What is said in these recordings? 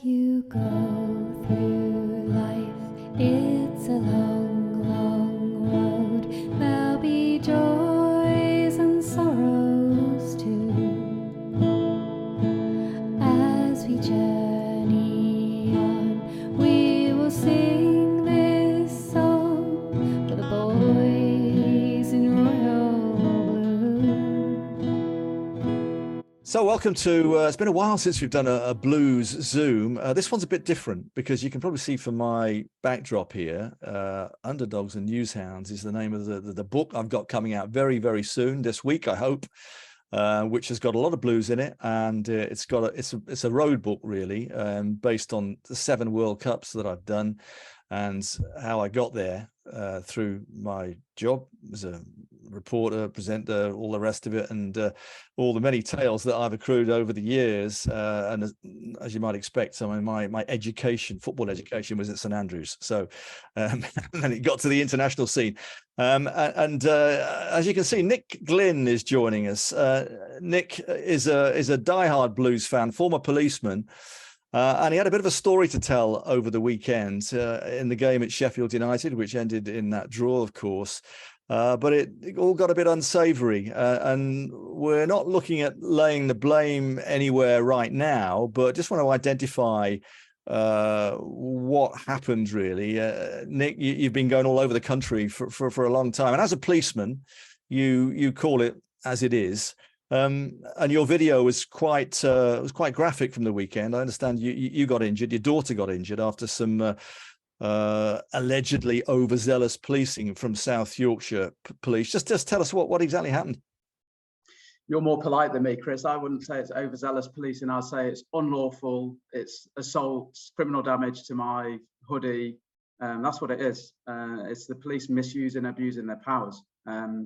you go through life, it's a long, long road. There'll be joys and sorrows too. As we journey on, we will sing this song for the boys in royal blue. So welcome to, it's been a while since we've done a blues Zoom. This one's a bit different because you can probably see from my backdrop here, Underdogs and Newshounds is the name of the book I've got coming out very, very soon, this week, I hope, which has got a lot of blues in it. And it's a road book, really, based on the 7 World Cups that I've done and how I got there through my job as a reporter, presenter, all the rest of it, and all the many tales that I've accrued over the years. And as you might expect, some of my education, football education, was at St Andrews. So and then it got to the international scene. As you can see, Nick Glynn is joining us. Nick is a diehard blues fan, former policeman. And he had a bit of a story to tell over the weekend in the game at Sheffield United, which ended in that draw, of course. But it all got a bit unsavory. And we're not looking at laying the blame anywhere right now, but just want to identify what happened, really. Nick, you've been going all over the country for a long time. And as a policeman, you call it as it is. And your video was quite graphic from the weekend. I understand you got injured. Your daughter got injured after some allegedly overzealous policing from South Yorkshire Police. Just tell us what exactly happened. You're more polite than me, Chris. I wouldn't say it's overzealous policing. I'd say it's unlawful. It's assault, criminal damage to my hoodie. That's what it is. It's the police misusing, abusing their powers.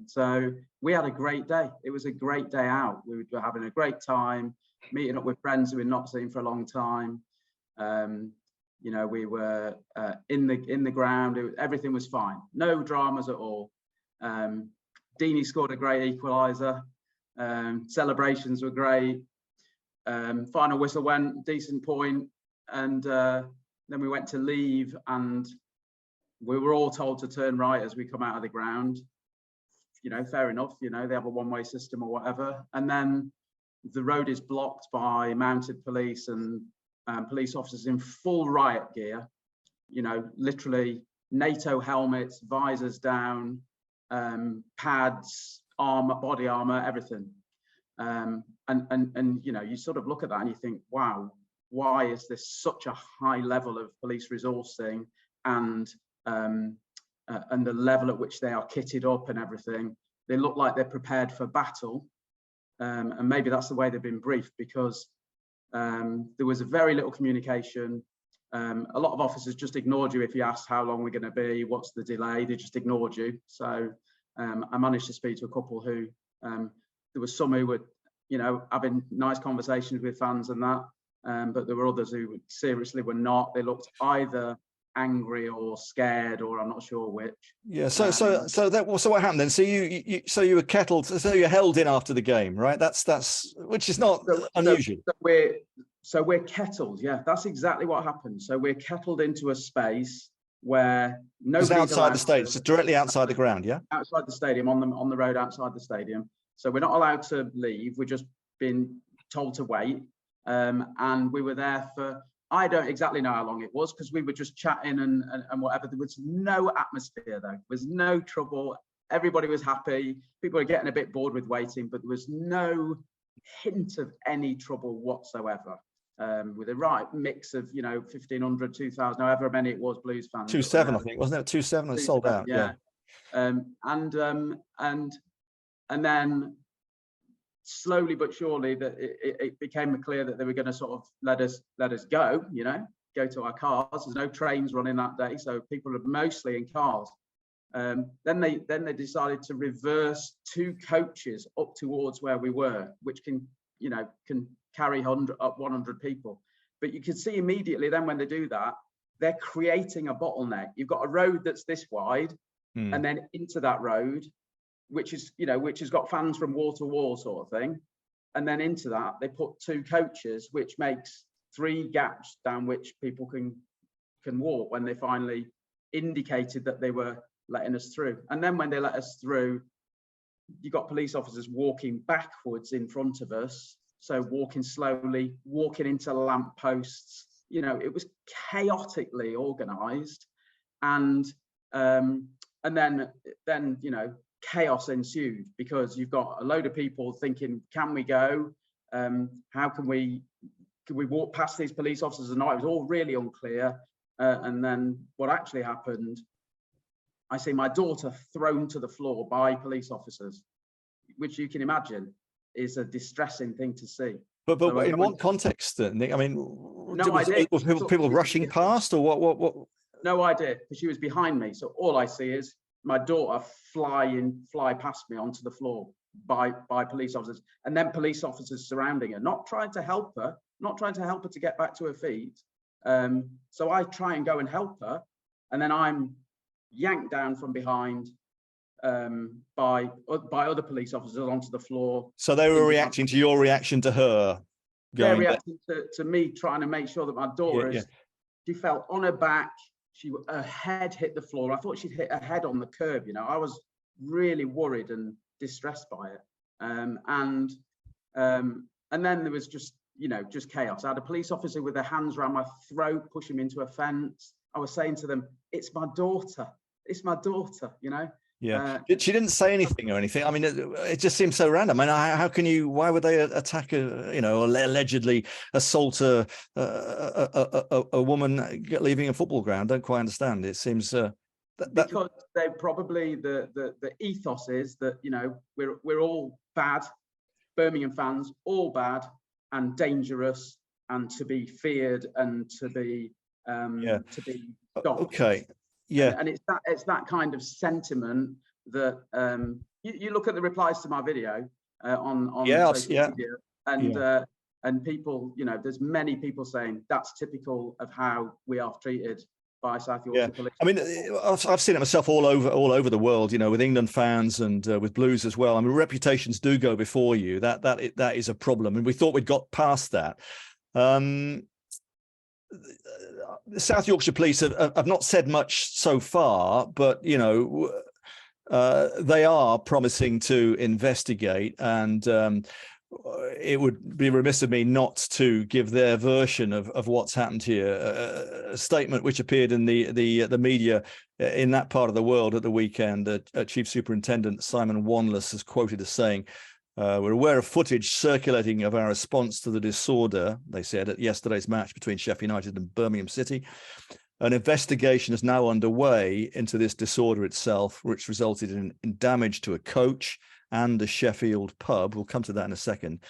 So we had a great day. It was a great day out. We were having a great time, meeting up with friends who we'd not seen for a long time. You know, we were in the ground. Everything was fine. No dramas at all. Deeney scored a great equaliser. Celebrations were great. Final whistle went, decent point, and then we went to leave, and we were all told to turn right as we come out of the ground. You know, fair enough. You know, they have a one-way system or whatever, and then the road is blocked by mounted police and police officers in full riot gear, you know, literally NATO helmets, visors down, pads, armor, body armor, everything. And you know, you sort of look at that and you think, wow, why is this such a high level of police resourcing and the level at which they are kitted up and everything? They look like they're prepared for battle. And maybe that's the way they've been briefed, because there was very little communication. A lot of officers just ignored you if you asked how long we're going to be, what's the delay. They just ignored you. So I managed to speak to a couple who, there was some who were, you know, having nice conversations with fans and that, but there were others who seriously were not. They looked either angry or scared, or I'm not sure which. Yeah. So what happened then? So you were kettled. So you're held in after the game, right? That's which is not unusual. So we're kettled. Yeah, that's exactly what happened. So we're kettled into a space where nobody's outside the stadium, just directly outside the ground. Yeah, outside the stadium, on the road outside the stadium. So we're not allowed to leave. We're just been told to wait. And we were there for, I don't exactly know how long it was, because we were just chatting and whatever. There was no atmosphere though. There was no trouble. Everybody was happy. People were getting a bit bored with waiting, but there was no hint of any trouble whatsoever. With a right mix of, you know, 1,500, 2,000, however many it was, blues fans. 2,700, I think, wasn't it? 2,700 and sold out. Yeah. And then slowly but surely that it became clear that they were going to sort of let us go, you know, go to our cars. There's no trains running that day, so people are mostly in cars. Then they decided to reverse 2 coaches up towards where we were, which can carry 100 people. But you can see immediately then when they do that, they're creating a bottleneck. You've got a road that's this wide, and then into that road, which has got fans from wall to wall sort of thing. And then into that, they put 2 coaches, which makes 3 gaps down which people can walk when they finally indicated that they were letting us through. And then when they let us through, you got police officers walking backwards in front of us, so walking slowly, walking into lampposts. You know, it was chaotically organised, and then you know, chaos ensued, because you've got a load of people thinking, can we go? How can we walk past these police officers or not? It was all really unclear. And then what actually happened, I see my daughter thrown to the floor by police officers, which you can imagine is a distressing thing to see. But so in what context, Nick? I mean, no idea. Were people rushing past, or what? No idea, because she was behind me. So all I see is my daughter fly past me onto the floor by police officers, and then police officers surrounding her, not trying to help her to get back to her feet. So I try and go and help her, and then I'm yanked down from behind by other police officers onto the floor. So they were reacting to your reaction to her? They're reacting to me trying to make sure that my daughter, she fell on her back, her head hit the floor. I thought she'd hit her head on the curb, you know. I was really worried and distressed by it. And then there was just chaos. I had a police officer with their hands around my throat, pushing me into a fence. I was saying to them, it's my daughter, you know. She didn't say anything or anything. I mean, it just seems so random. I mean, how can you? Why would they attack or allegedly assault a woman leaving a football ground? I don't quite understand. It seems because they probably the ethos is that, you know, we're all bad, Birmingham fans, all bad and dangerous and to be feared and to be stopped. Okay. Yeah, and it's that kind of sentiment that you look at the replies to my video on social media, and people, you know, there's many people saying that's typical of how we are treated by South Yorkshire Police. I mean, I've seen it myself all over the world, you know, with England fans and with Blues as well. I mean, reputations do go before you. That is a problem, and we thought we'd got past that. The South Yorkshire Police have not said much so far, but, you know, they are promising to investigate, and it would be remiss of me not to give their version of what's happened here. A statement which appeared in the media in that part of the world at the weekend. Chief Superintendent Simon Wanless is quoted as saying, "We're aware of footage circulating of our response to the disorder," they said, "at yesterday's match between Sheffield United and Birmingham City. An investigation is now underway into this disorder itself, which resulted in damage to a coach and a Sheffield pub." We'll come to that in a second.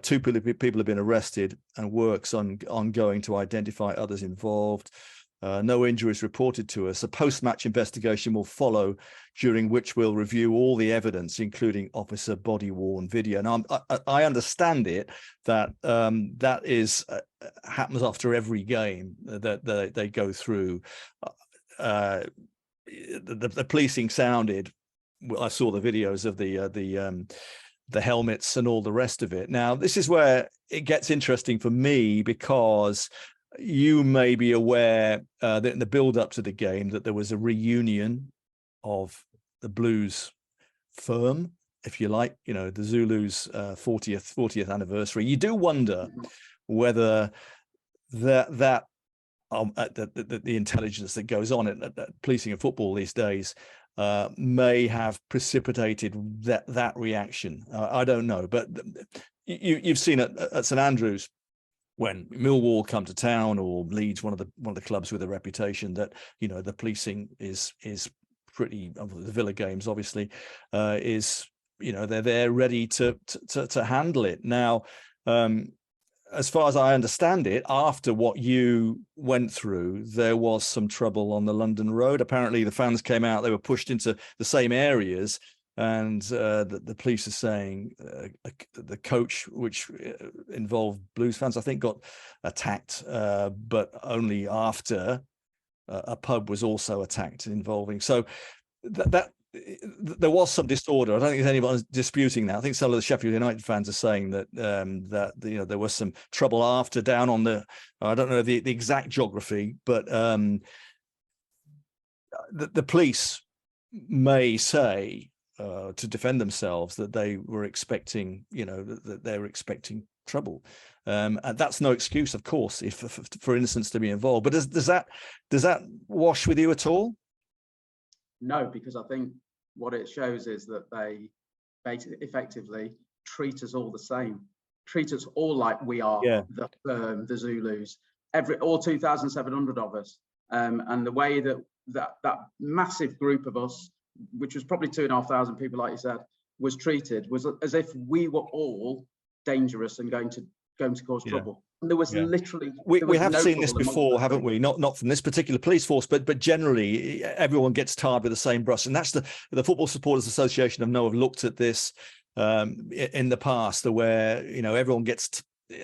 2 people have been arrested, and work's ongoing to identify others involved. No injuries reported to us. A post-match investigation will follow, during which we'll review all the evidence, including officer body-worn video. Now, I understand it that that is happens after every game that they go through. The policing sounded. I saw the videos of the helmets and all the rest of it. Now, this is where it gets interesting for me, because you may be aware that in the build-up to the game that there was a reunion of the Blues firm, if you like, you know, the Zulus 40th anniversary. You do wonder whether the intelligence that goes on at policing and football these days may have precipitated that reaction. I don't know, but you've seen it at St Andrews, when Millwall come to town, or Leeds, one of the clubs with a reputation that, you know, the policing is pretty. The Villa games, obviously, is, you know, they're there ready to handle it. Now, as far as I understand it, after what you went through, there was some trouble on the London Road. Apparently, the fans came out; they were pushed into the same areas. And the police are saying the coach, which involved Blues fans, I think, got attacked, but only after a pub was also attacked involving. So that there was some disorder. I don't think there's anyone disputing that. I think some of the Sheffield United fans are saying that there was some trouble after, down on the, I don't know the exact geography, but the police may say to defend themselves that they were expecting, that they were expecting trouble. And that's no excuse, of course, if for innocents to be involved. But does that wash with you at all? No, because I think what it shows is that they basically effectively treat us all the same, treat us all like we are the Zulus, all 2,700 of us. And the way that massive group of us, which was probably 2,500 people, like you said, was treated, was as if we were all dangerous and going to cause trouble. And there was literally we have seen this before, haven't we? Not from this particular police force, but generally everyone gets tarred with the same brush. And that's the Football Supporters Association of have looked at this in the past, where everyone gets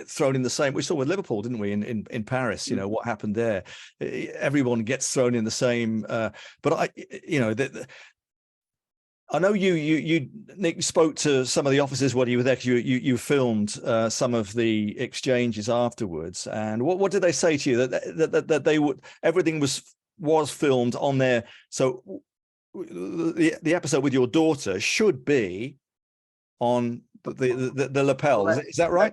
thrown in the same. We saw with Liverpool, didn't we, in Paris? What happened there? Everyone gets thrown in the same. But I know you Nick spoke to some of the officers while you were there, because you filmed some of the exchanges afterwards. And what did they say to you? That they would, everything was filmed on there. So the episode with your daughter should be on the lapel. Is that right?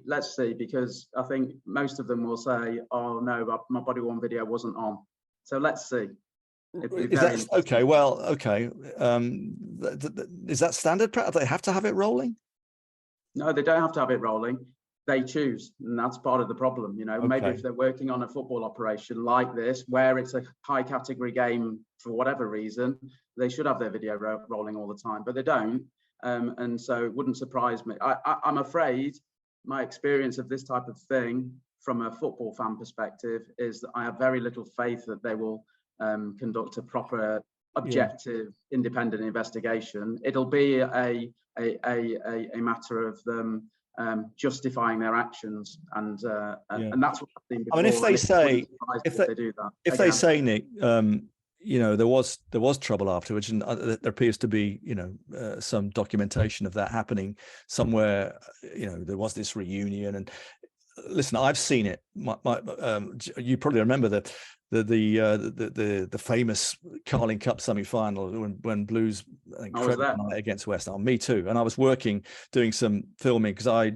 Let's see, because I think most of them will say, "Oh no, my body worn video wasn't on." So let's see. Is that okay? Well, okay. Is that standard? Do they have to have it rolling? No, they don't have to have it rolling. They choose, and that's part of the problem. Maybe if they're working on a football operation like this, where it's a high category game for whatever reason, they should have their video rolling all the time, but they don't. And so it wouldn't surprise me. I'm afraid my experience of this type of thing from a football fan perspective is that I have very little faith that they will conduct a proper, objective, independent investigation. It'll be a matter of them justifying their actions, and that's what I've seen before. I mean, if they say, they do that, if they say, Nick, there was trouble afterwards, and there appears to be some documentation of that happening somewhere. There was this reunion, and listen, I've seen it. You probably remember the famous Carling Cup semi-final when Blues, I think, against West Ham. Me too. And I was doing some filming, because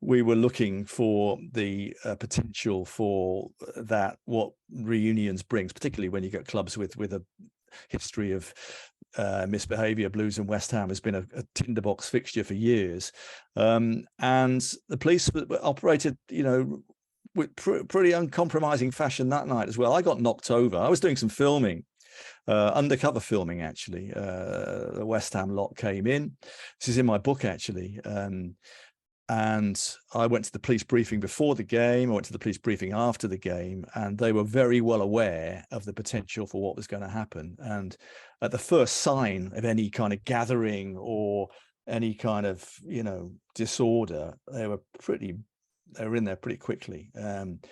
we were looking for the potential for that, what reunions brings, particularly when you get clubs with a history of misbehavior. Blues and West Ham has been a tinderbox fixture for years, and the police operated with pretty uncompromising fashion that night as well. I got knocked over. I was doing some filming, undercover filming, actually. The West Ham lot came in. This is in my book, actually. And I went to the police briefing before the game. I went to the police briefing after the game, and they were very well aware of the potential for what was going to happen. And at the first sign of any kind of gathering or any kind of, disorder, they were in there pretty quickly. And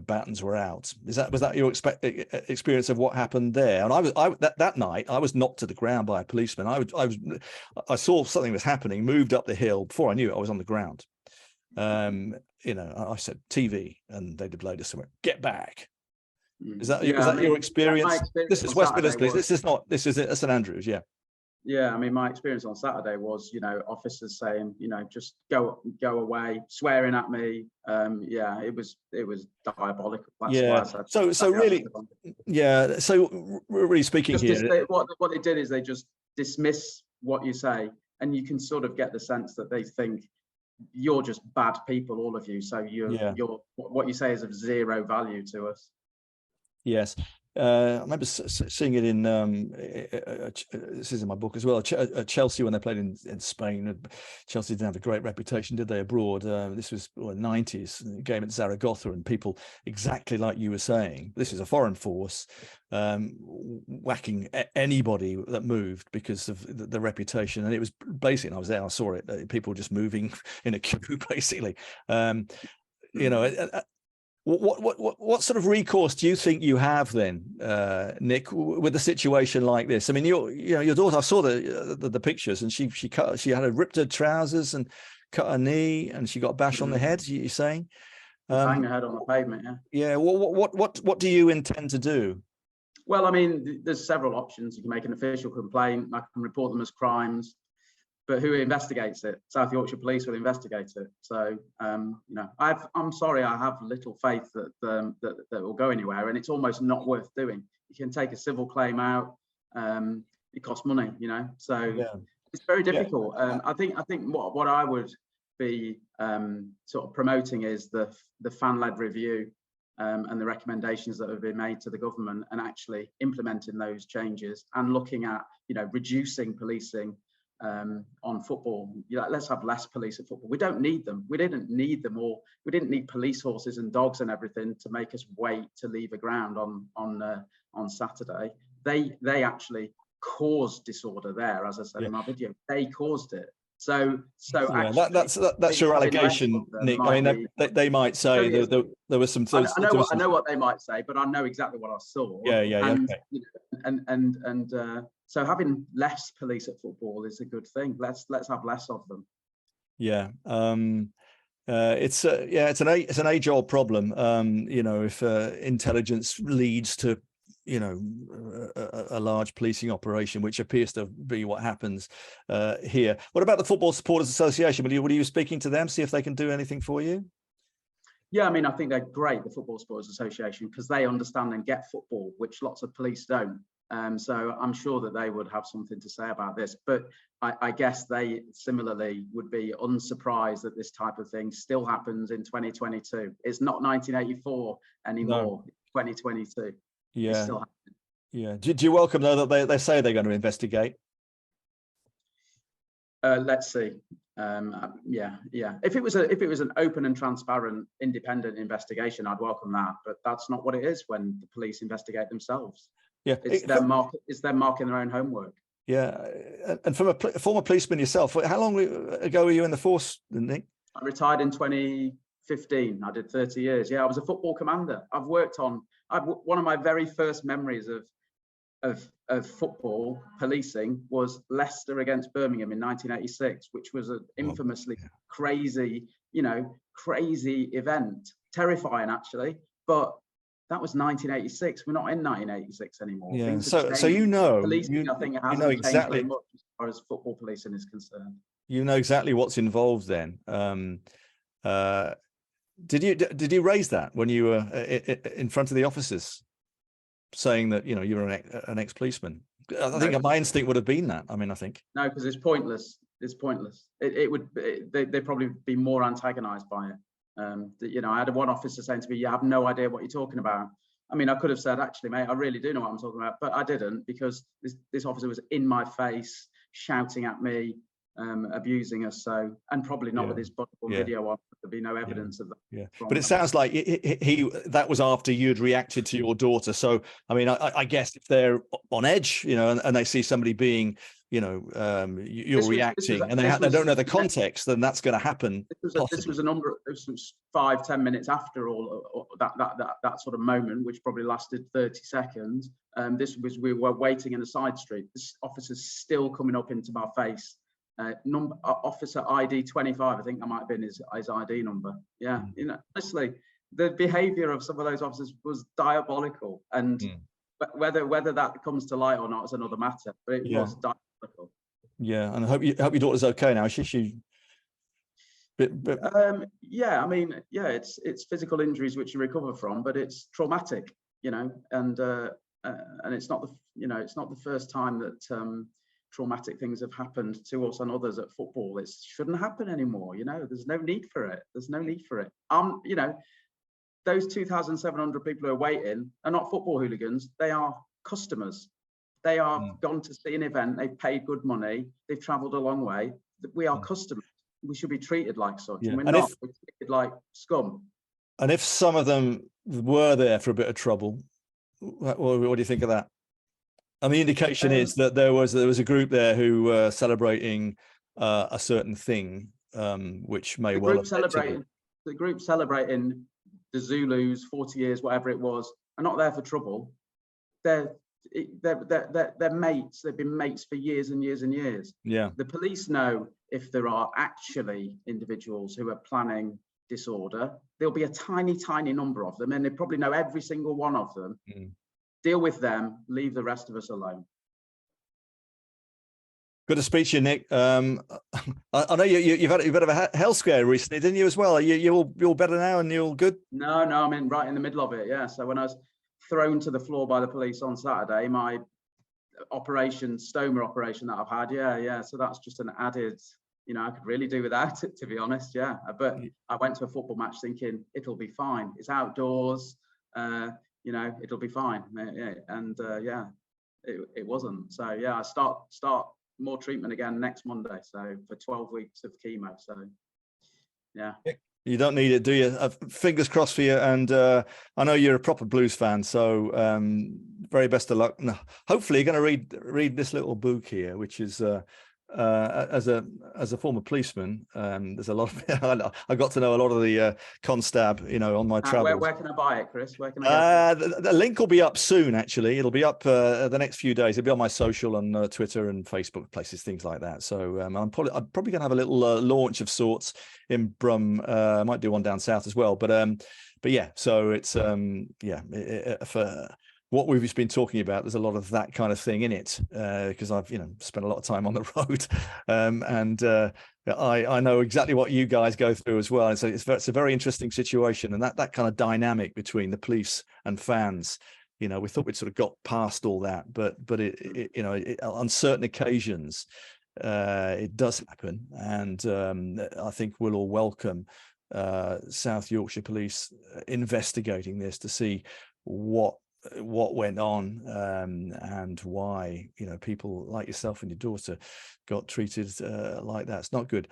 batons were out. Was that your experience of what happened there? And that night I was knocked to the ground by a policeman. I saw something was happening, moved up the hill. Before I knew it, I was on the ground. I said TV, and they did later somewhere. Get back. Is that your experience? This is West Midlands Police. This is at St Andrews. Yeah. Yeah, I mean, my experience on Saturday was, officers saying, just go away, swearing at me. It was diabolical. That's why I said. So really speaking here, what they did is they just dismiss what you say, and you can sort of get the sense that they think you're just bad people, all of you. So you're what you say is of zero value to us. Yes. I remember seeing it in this is in my book as well, at Chelsea, when they played in Spain. Chelsea didn't have a great reputation, did they, abroad? This was the 90s, game at Zaragoza, and people, exactly like you were saying, this is a foreign force whacking anybody that moved because of the reputation. And it was basically, and I was there, I saw it, people just moving in a queue, basically. What sort of recourse do you think you have then, Nick, with a situation like this? I mean, your daughter. I saw the pictures, and she had ripped her trousers and cut her knee, and she got bashed on the head. You're saying? Bang her head on the pavement. Yeah. Yeah. What do you intend to do? Well, I mean, there's several options. You can make an official complaint. I can report them as crimes. But who investigates it? South Yorkshire Police will investigate it. So, you know, I'm sorry, I have little faith that that will go anywhere, and it's almost not worth doing. You can take a civil claim out. It costs money, you know. So it's very difficult. I think what I would be sort of promoting is the fan-led review and the recommendations that have been made to the government, and actually implementing those changes and looking at, you know, reducing policing on football. You know, let's have less police at football. We don't need them. We didn't need them all. We didn't need police horses and dogs and everything to make us wait to leave a ground on Saturday. They actually caused disorder there, as I said in my video. They caused it. So yeah, that's your allegation, Nick. I mean, they might say there was some. I know what they might say, but I know exactly what I saw. And, okay. You know, and so having less police at football is a good thing. Let's have less of them. Yeah. It's an age-old problem. You know, if intelligence leads to, you know, a large policing operation, which appears to be what happens here. What about the Football Supporters Association? Were you speaking to them, see if they can do anything for you? Yeah, I mean, I think they're great, the Football Supporters Association, because they understand and get football, which lots of police don't. So I'm sure that they would have something to say about this, but I guess they similarly would be unsurprised that this type of thing still happens in 2022. It's not 1984 anymore. No. 2022. Yeah. Yeah. Do you welcome though that they say they're going to investigate? Let's see. Yeah. If it was an open and transparent, independent investigation, I'd welcome that. But that's not what it is when the police investigate themselves. Yeah, it's them marking their own homework. Yeah, and from a former policeman yourself, how long ago were you in the force, Nick? I retired in 2015. I did 30 years. Yeah, I was a football commander. One of my very first memories of football policing was Leicester against Birmingham in 1986, which was an infamously crazy event, terrifying actually, but that was 1986. We're not in 1986 anymore. Yeah. So you know, policing, I think, hasn't changed very much as far as football policing is concerned. You know exactly what's involved then. Did you raise that when you were in front of the officers, saying that, you know, you were an ex-policeman? I think my instinct would have been that. I mean, I think no, because it's pointless. It's pointless. They'd probably be more antagonized by it. You know, I had one officer saying to me, "You have no idea what you're talking about." I mean, I could have said, "Actually, mate, I really do know what I'm talking about," but I didn't, because this officer was in my face, shouting at me, abusing us. So, and probably not with his video on. There'd be no evidence of that. Yeah, but it sounds like he that was after you'd reacted to your daughter. So, I mean, I guess if they're on edge, you know, and they see somebody being, you know, you're reacting, and they don't know the context, then that's going to happen. This was 5-10 minutes after all that sort of moment, which probably lasted 30 seconds. We were waiting in a side street. This officer's still coming up into my face. Officer ID 25, I think that might have been his ID number. Yeah, you know, honestly, the behaviour of some of those officers was diabolical, and whether that comes to light or not is another matter. But it was diabolical. Yeah, and I hope your daughter's okay now. Is she? Yeah, I mean, yeah, it's physical injuries which you recover from, but it's traumatic, you know, and it's not the first time that traumatic things have happened to us and others at football. It shouldn't happen anymore. You know, there's no need for it. You know, those 2,700 people who are waiting are not football hooligans. They are customers. They are gone to see an event. They've paid good money. They've travelled a long way. We are customers. We should be treated like such. And we're not. We're treated like scum. And if some of them were there for a bit of trouble, what do you think of that? And the indication is that there was a group there who were celebrating a certain thing, which may well have the group celebrating the Zulus, 40 years, whatever it was, are not there for trouble. They're mates. They've been mates for years and years and years. Yeah. The police know if there are actually individuals who are planning disorder. There'll be a tiny, tiny number of them, and they probably know every single one of them. Deal with them, leave the rest of us alone. Good to speak to you, Nick. I know you've had a bit of a health scare recently, didn't you, as well? You're all better now and you're all good? No, I'm right in the middle of it, yeah. So when I was thrown to the floor by the police on Saturday, my stoma operation that I've had, yeah. So that's just an added, I could really do without it, to be honest, yeah. But I went to a football match thinking it'll be fine. It's outdoors, it'll be fine. And it wasn't. So yeah, I start more treatment again next Monday. So for 12 weeks of chemo. So yeah. You don't need it, do you? Fingers crossed for you. And I know you're a proper blues fan, so very best of luck. No, hopefully you're going to read this little book here, which is as a former policeman, there's a lot of I got to know a lot of the constab, on my travels. Where can I buy it, Chris? Where can I get it? The link will be up soon. Actually, it'll be up the next few days. It'll be on my social on Twitter and Facebook places, things like that. So I'm probably going to have a little launch of sorts in Brum. I might do one down south as well. But yeah. So it's for what we've been talking about, there's a lot of that kind of thing in it, because I've spent a lot of time on the road, and I know exactly what you guys go through as well. And so it's a very interesting situation, and that kind of dynamic between the police and fans. We thought we'd sort of got past all that, but on certain occasions it does happen, and I think we'll all welcome South Yorkshire Police investigating this to see what went on, and why people like yourself and your daughter got treated like that. It's not good.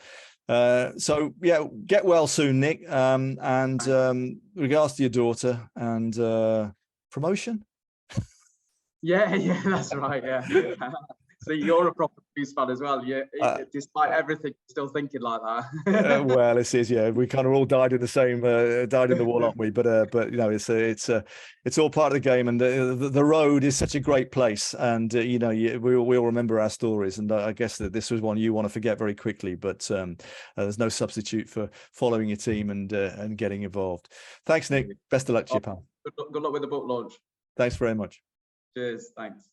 So yeah, get well soon, Nick, and regards to your daughter and promotion. Yeah, that's right. Yeah. So you're a proper blues fan as well. Despite everything, still thinking like that. Well, this is, we kind of all died in the same died in the war, aren't we? But it's all part of the game, and the road is such a great place, and we all remember our stories, and I guess that this was one you want to forget very quickly. But there's no substitute for following your team and getting involved. Thanks, Nick. Best of luck to you, pal. Good luck with the book launch. Thanks very much. Cheers. Thanks.